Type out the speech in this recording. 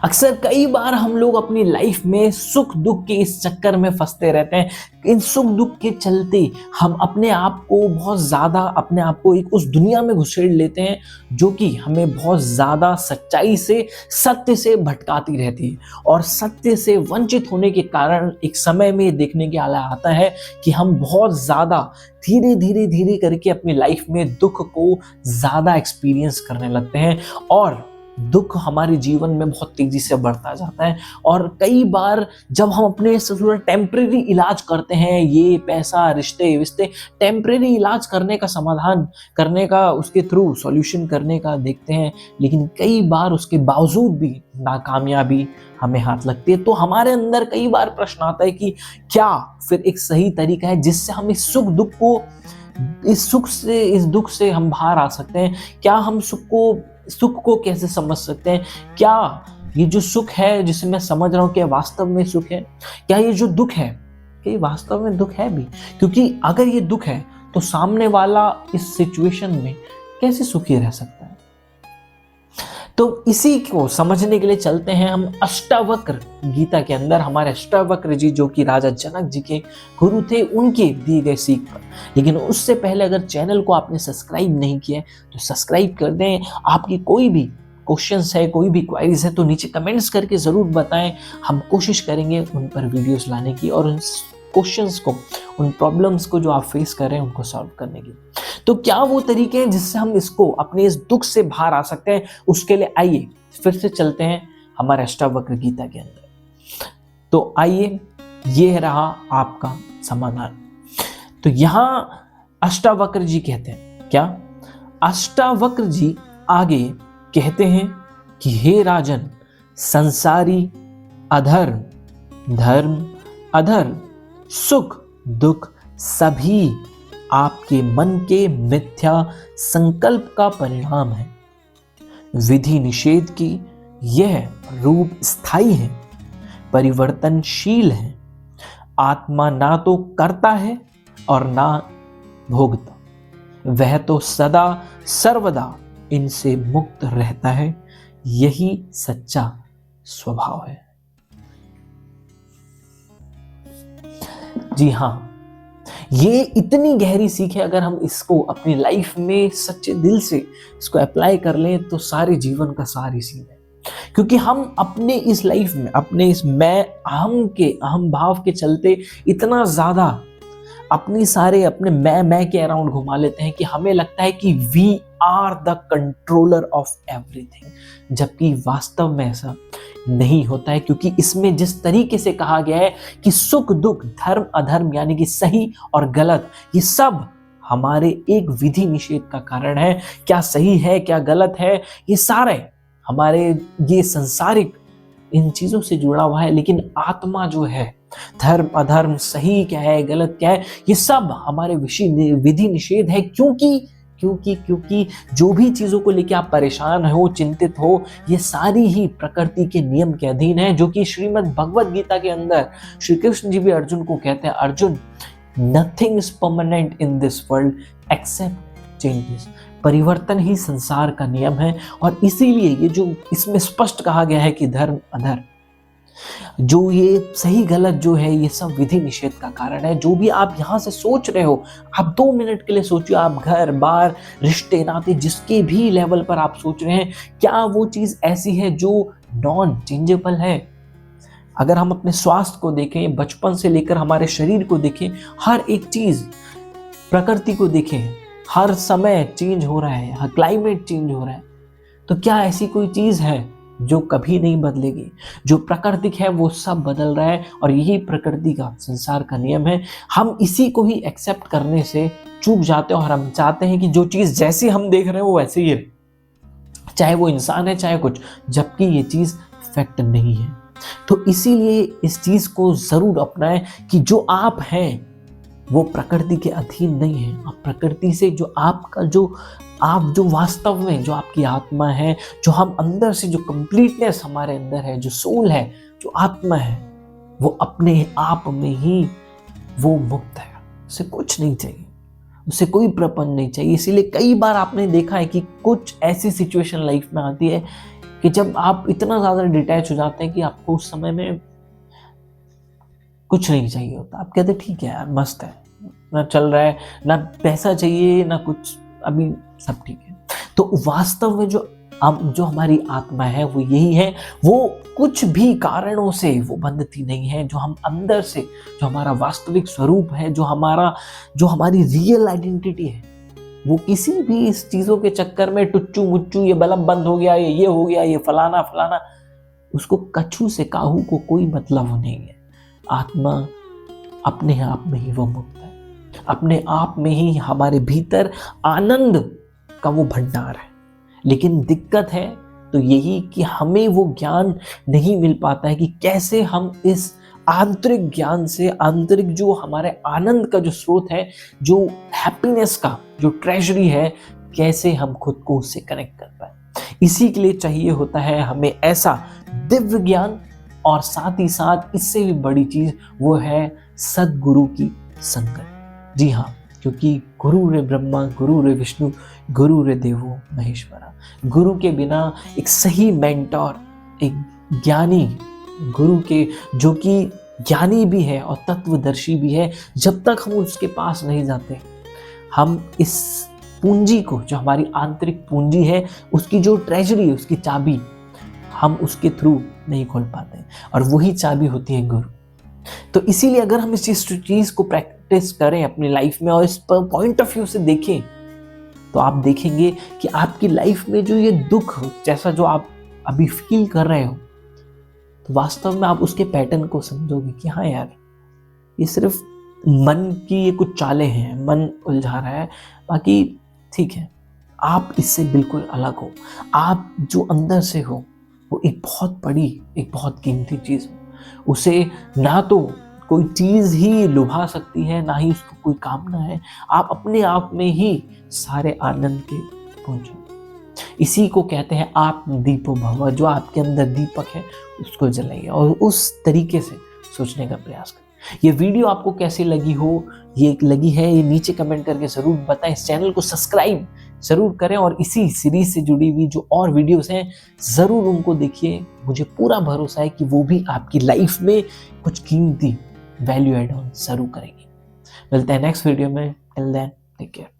अक्सर कई बार हम लोग अपनी लाइफ में सुख दुख के इस चक्कर में फंसते रहते हैं। इन सुख दुख के चलते हम अपने आप को बहुत ज़्यादा अपने आप को एक उस दुनिया में घुसेड़ लेते हैं जो कि हमें बहुत ज़्यादा सच्चाई से, सत्य से भटकाती रहती है। और सत्य से वंचित होने के कारण एक समय में ये देखने के आला आता है कि हम बहुत ज़्यादा धीरे धीरे धीरे करके अपनी लाइफ में दुख को ज़्यादा एक्सपीरियंस करने लगते हैं और दुख हमारे जीवन में बहुत तेजी से बढ़ता जाता है। और कई बार जब हम अपने थोड़ा टेम्परेरी इलाज करते हैं, ये पैसा रिश्ते विश्ते टेम्परेरी इलाज करने का समाधान करने का, उसके थ्रू सॉल्यूशन करने का देखते हैं, लेकिन कई बार उसके बावजूद भी नाकामयाबी हमें हाथ लगती है। तो हमारे अंदर कई बार प्रश्न आता है कि क्या फिर एक सही तरीका है जिससे हम इस सुख दुख को, इस दुख से हम बाहर आ सकते हैं? क्या हम सुख को कैसे समझ सकते हैं? क्या ये जो सुख है जिसे मैं समझ रहा हूँ क्या वास्तव में सुख है? क्या ये जो दुख है क्या ये वास्तव में दुख है भी? क्योंकि अगर ये दुख है तो सामने वाला इस सिचुएशन में कैसे सुखी रह सकता है? तो इसी को समझने के लिए चलते हैं हम अष्टावक्र गीता के अंदर। हमारे अष्टावक्र जी जो कि राजा जनक जी के गुरु थे, उनके दिए गए सीख पर। लेकिन उससे पहले अगर चैनल को आपने सब्सक्राइब नहीं किया है तो सब्सक्राइब कर दें। आपकी कोई भी क्वेश्चंस है, कोई भी क्वारीज है तो नीचे कमेंट्स करके ज़रूर बताएं। हम कोशिश करेंगे उन पर वीडियोस लाने की और उन क्वेश्चंस को, उन प्रॉब्लम्स को जो आप फेस कर रहे हैं उनको सॉल्व करने की। तो क्या वो तरीके हैं जिससे हम इसको, अपने इस दुख से बाहर आ सकते हैं? उसके लिए आइए फिर से चलते हैं हमारे अष्टावक्र गीता के अंदर। तो आइए, ये रहा आपका समाधान। तो यहां अष्टावक्र जी कहते हैं क्या? अष्टावक्र जी आगे कहते हैं कि हे राजन, संसारी अधर्म, धर्म अधर्म, सुख दुख सभी आपके मन के मिथ्या संकल्प का परिणाम है। विधि निषेध की यह रूप स्थायी है, परिवर्तनशील है। आत्मा ना तो करता है और ना भोगता, वह तो सदा सर्वदा इनसे मुक्त रहता है। यही सच्चा स्वभाव है। जी हाँ, ये इतनी गहरी सीख है। अगर हम इसको अपनी लाइफ में सच्चे दिल से इसको अप्लाई कर लें तो सारे जीवन का सारी सीख है। क्योंकि हम अपने इस लाइफ में, अपने इस अहम भाव के चलते इतना ज्यादा अपने मैं के अराउंड घुमा लेते हैं कि हमें लगता है कि we are the controller of everything, जबकि वास्तव में ऐसा नहीं होता है। क्योंकि इसमें जिस तरीके से कहा गया है कि सुख दुख, धर्म अधर्म, यानी कि सही और गलत, ये सब हमारे एक विधि निषेध का कारण है। क्या सही है, क्या गलत है, ये सारे हमारे ये संसारिक इन चीजों से जुड़ा हुआ है। लेकिन आत्मा जो है, धर्म अधर्म, सही क्या है गलत क्या है, ये सब हमारे विधि निषेध है। क्योंकि जो भी चीजों को लेकर आप परेशान हो, चिंतित हो, ये सारी ही प्रकृति के नियम के अधीन है। जो कि श्रीमद् भगवद गीता के अंदर श्री कृष्ण जी भी अर्जुन को कहते हैं, Arjun, nothing is permanent in this world accept changes. परिवर्तन ही संसार का नियम है। और इसीलिए ये जो इसमें स्पष्ट कहा गया है कि धर्म अधर्म, जो ये सही गलत जो है, ये सब विधि निषेध का कारण है। जो भी आप यहाँ से सोच रहे हो, आप 2 मिनट के लिए सोचिए। आप घर बार, रिश्ते नाते, जिसके भी लेवल पर आप सोच रहे हैं, क्या वो चीज ऐसी है जो नॉन चेंजेबल है? अगर हम अपने स्वास्थ्य को देखें, बचपन से लेकर हमारे शरीर को देखें, हर एक चीज, प्रकृति को देखें, हर समय चेंज हो रहा है, क्लाइमेट चेंज हो रहा है। तो क्या ऐसी कोई चीज है जो कभी नहीं बदलेगी? जो प्राकृतिक है वो सब बदल रहा है और यही प्रकृति का, संसार का नियम है। हम इसी को ही एक्सेप्ट करने से चूक जाते हैं और हम चाहते हैं कि जो चीज जैसी हम देख रहे हैं वो वैसे ही है, चाहे वो इंसान है चाहे कुछ, जबकि ये चीज फैक्ट नहीं है। तो इसीलिए इस चीज को जरूर अपनाएं कि जो आप हैं वो प्रकृति के अधीन नहीं है। आप प्रकृति से जो आपका, आप जो वास्तव में जो आपकी आत्मा है, जो हम अंदर से, जो कंप्लीटनेस हमारे अंदर है, जो सोल है, जो आत्मा है, वो अपने आप में ही वो मुक्त है। उसे कुछ नहीं चाहिए, उसे कोई प्रपंच नहीं चाहिए। इसीलिए कई बार आपने देखा है कि कुछ ऐसी सिचुएशन लाइफ में आती है कि जब आप इतना ज्यादा डिटैच हो जाते हैं कि आपको उस समय में कुछ नहीं चाहिए होता, आप कहते ठीक है यार, मस्त है, ना चल रहा है, ना पैसा चाहिए ना कुछ, अभी सब ठीक है। तो वास्तव में जो हमारी आत्मा है वो यही है, वो कुछ भी कारणों से वो बंधती नहीं है। जो हम अंदर से, जो हमारा वास्तविक स्वरूप है, जो हमारी रियल आइडेंटिटी है, वो किसी भी इस चीजों के चक्कर में टुच्चू मुच्चू, ये बल्ब बंद हो गया, ये हो गया, ये फलाना फलाना, उसको कछू से काहू को कोई मतलब नहीं है। आत्मा अपने आप में ही वो मुक्त है, अपने आप में ही हमारे भीतर आनंद का वो भंडार है। लेकिन दिक्कत है तो यही कि हमें वो ज्ञान नहीं मिल पाता है कि कैसे हम इस आंतरिक ज्ञान से, आंतरिक जो हमारे आनंद का जो स्रोत है, जो हैप्पीनेस का जो ट्रेजरी है, कैसे हम खुद को उससे कनेक्ट कर पाए। इसी के लिए चाहिए होता है हमें ऐसा दिव्य ज्ञान, और साथ ही साथ इससे भी बड़ी चीज वो है सद्गुरु की संगत। जी हाँ, क्योंकि गुरु रे ब्रह्मा गुरु रे विष्णु गुरु रे देवो महेश्वरा। गुरु के बिना एक सही मेंटोर, एक ज्ञानी, गुरु के जो कि ज्ञानी भी है और तत्वदर्शी भी है, जब तक हम उसके पास नहीं जाते, हम इस पूंजी को, जो हमारी आंतरिक पूंजी है, उसकी जो ट्रेजरी है, उसकी चाबी, हम उसके थ्रू नहीं खोल पाते। और वही चाबी होती है गुरु। तो इसीलिए अगर हम इस चीज को प्रैक्टिस करें अपनी लाइफ में और इस पॉइंट ऑफ व्यू से देखें, तो आप देखेंगे कि आपकी लाइफ में जो ये दुख जैसा जो आप अभी फील कर रहे हो, तो वास्तव में आप उसके पैटर्न को समझोगे कि हाँ यार, ये सिर्फ मन की ये कुछ चालें हैं, मन उलझा रहा है, बाकी ठीक है। आप इससे बिल्कुल अलग हो। आप जो अंदर से हो वो एक बहुत बड़ी, एक बहुत कीमती चीज हो। उसे ना तो कोई चीज ही लुभा सकती है, ना ही उसको कोई कामना है। आप अपने आप में ही सारे आनंद के पहुंचो। इसी को कहते हैं आत्म दीपो भव। जो आपके अंदर दीपक है उसको जलाइए और उस तरीके से सोचने का प्रयास करें। ये वीडियो आपको कैसी लगी है ये नीचे कमेंट करके जरूर बताएं। इस चैनल को सब्सक्राइब जरूर करें और इसी सीरीज से जुड़ी हुई जो और वीडियोस हैं जरूर उनको देखिए। मुझे पूरा भरोसा है कि वो भी आपकी लाइफ में कुछ कीमती वैल्यू एड ऑन जरूर करेंगे। मिलते हैं नेक्स्ट वीडियो में। Till then take care.